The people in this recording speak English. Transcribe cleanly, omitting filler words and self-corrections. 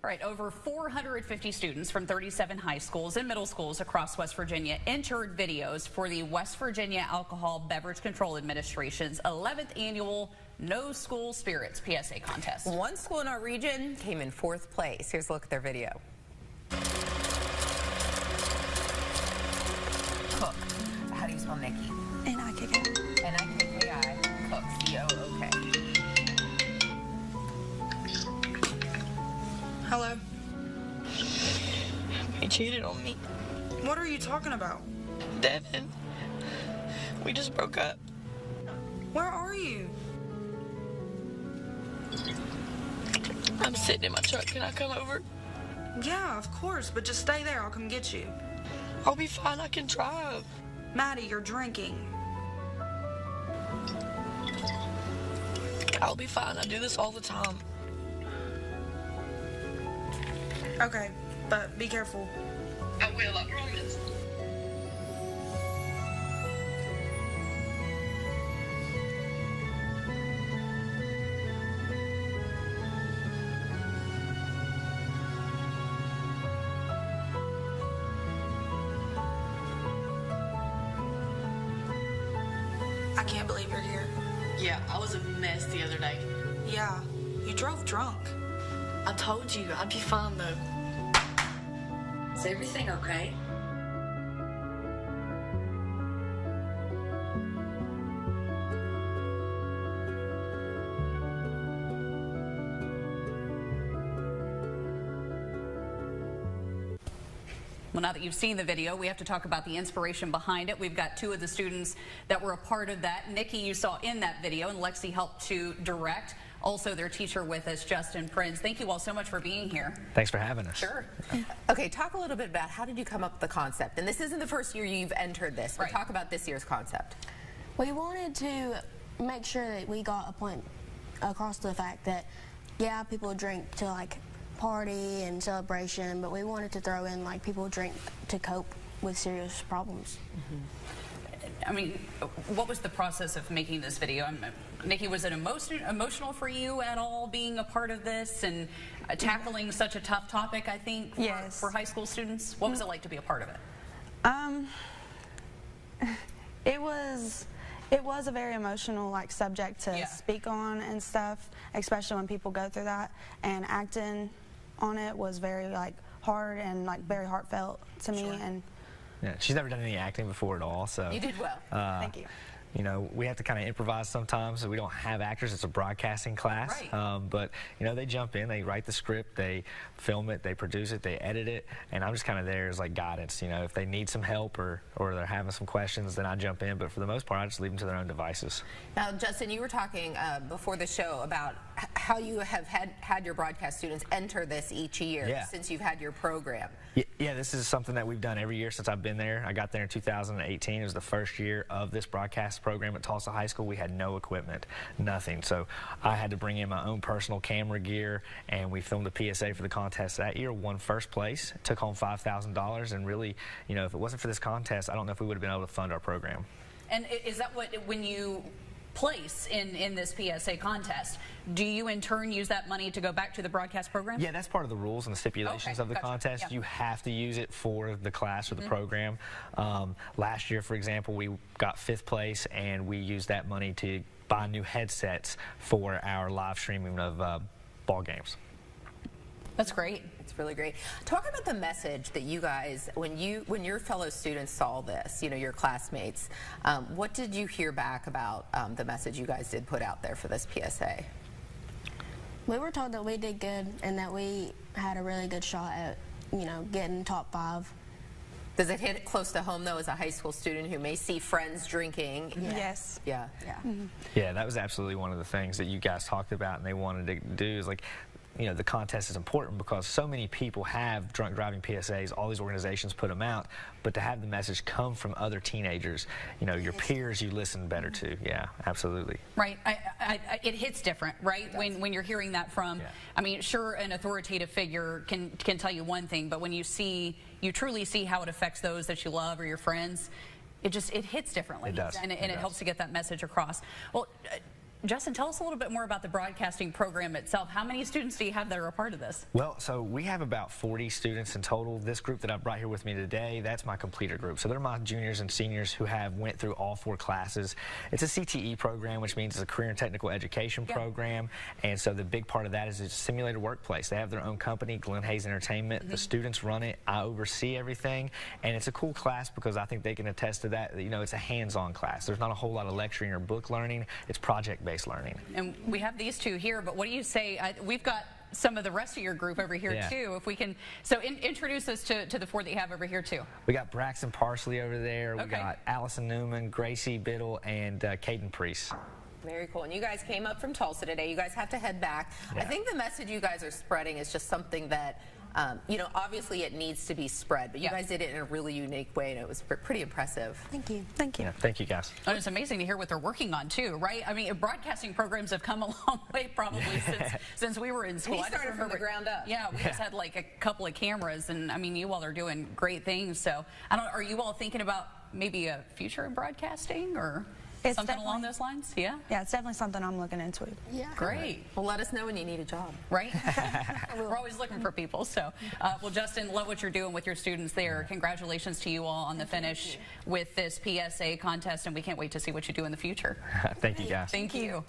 All right, over 450 students from 37 high schools and middle schools across West Virginia entered videos for the West Virginia Alcohol Beverage Control Administration's 11th annual No School Spirits PSA contest. One school in our region came in 4th place. Here's a look at their video. Cook. How do you spell Nikki? N-I-K-K. N-I-K-K-I. Cook. C-O-O-K. Hello. He cheated on me. What are you talking about? Devin. We just broke up. Where are you? I'm sitting in my truck. Can I come over? Yeah, of course, but just stay there. I'll come get you. I'll be fine. I can drive. Maddie, you're drinking. I'll be fine. I do this all the time. Okay, but be careful. I will, I promise. I can't believe you're here. Yeah, I was a mess the other day. Yeah, you drove drunk. I told you, I'd be fine though. Is everything okay? Well, now that you've seen the video, we have to talk about the inspiration behind it. We've got two of the students that were a part of that. Nikki, you saw in that video, and Lexi helped to direct. Also, their teacher with us, Justin Prinz. Thank you all so much for being here. Thanks for having us. Sure. Okay, talk a little bit about how did you come up with the concept? And this isn't the first year you've entered this, but talk about this year's concept. We wanted to make sure that we got a point across to the fact that, yeah, people drink to like party and celebration, but we wanted to throw in like people drink to cope with serious problems. I mean, what was the process of making this video? Nikki, was it emotional for you at all being a part of this and tackling such a tough topic, I think, for high school students? What was it like to be a part of it? It was a very emotional like subject to speak on and stuff, especially when people go through that, and acting on it was very like hard and like very heartfelt to me. And yeah, she's never done any acting before at all, so you did well. Thank you. You know, we have to kind of improvise sometimes, so we don't have actors. It's a broadcasting class. Right. But, you know, they jump in, they write the script, they film it, they produce it, they edit it, and I'm just kind of there as, like, guidance. You know, if they need some help or they're having some questions, then I jump in. But for the most part, I just leave them to their own devices. Now, Justin, you were talking before the show about how you have had your broadcast students enter this each year since you've had your program. Yeah, this is something that we've done every year since I've been there. I got there in 2018. It was the first year of this broadcast program at Tolsia High School. We had no equipment, nothing. So I had to bring in my own personal camera gear, and we filmed a PSA for the contest that year, won first place, took home $5,000, and really, you know, if it wasn't for this contest, I don't know if we would have been able to fund our program. And is that what, when you place in this PSA contest, do you in turn use that money to go back to the broadcast program? Yeah, that's part of the rules and the stipulations of the contest. You have to use it for the class or the program. Last year, for example, we got 5th place, and we used that money to buy new headsets for our live streaming of ball games. That's great. It's really great. Talk about the message that you guys, when your fellow students saw this, you know, your classmates, what did you hear back about the message you guys did put out there for this PSA? We were told that we did good and that we had a really good shot at, you know, getting top 5. Does it hit close to home, though, as a high school student who may see friends drinking? Yes. Yeah. Yeah, that was absolutely one of the things that you guys talked about and they wanted to do is like, you know, the contest is important because so many people have drunk driving PSAs, all these organizations put them out, but to have the message come from other teenagers, you know, your peers you listen better to. Yeah, absolutely. Right. It hits different, right? When you're hearing that from, I mean, sure, an authoritative figure can tell you one thing, but when you truly see how it affects those that you love or your friends, it hits differently. It does. And it helps to get that message across. Well, Justin, tell us a little bit more about the broadcasting program itself. How many students do you have that are a part of this? Well, so we have about 40 students in total. This group that I've brought here with me today, that's my completer group. So they're my juniors and seniors who have went through all 4 classes. It's a CTE program, which means it's a career and technical education program. And so the big part of that is it's a simulated workplace. They have their own company, Glen Hayes Entertainment. The students run it. I oversee everything. And it's a cool class because I think they can attest to that. You know, it's a hands-on class. There's not a whole lot of lecturing or book learning. It's project-based learning. And we have these 2 here, but what do you say? We've got some of the rest of your group over here too. If we can, so introduce us to the 4 that you have over here too. We got Braxton Parsley over there. We got Allison Newman, Gracie Biddle, and Caden Priest. Very cool. And you guys came up from Tulsa today. You guys have to head back. I think the message you guys are spreading is just something that, you know, obviously it needs to be spread, but you guys did it in a really unique way, and it was pretty impressive. Thank you. Thank you. Yeah, thank you, guys. And it's amazing to hear what they're working on too, right? I mean, broadcasting programs have come a long way probably since we were in school. He started from the ground up. Yeah, we just had like a couple of cameras, and I mean, you all are doing great things. So, I don't. Are you all thinking about maybe a future in broadcasting or? It's something along those lines? Yeah? Yeah, it's definitely something I'm looking into. Yeah. Great. Well, let us know when you need a job. Right? We're always looking for people. So, well, Justin, love what you're doing with your students there. Congratulations to you all on the finish with this PSA contest, and we can't wait to see what you do in the future. Thank you, guys. Thank you.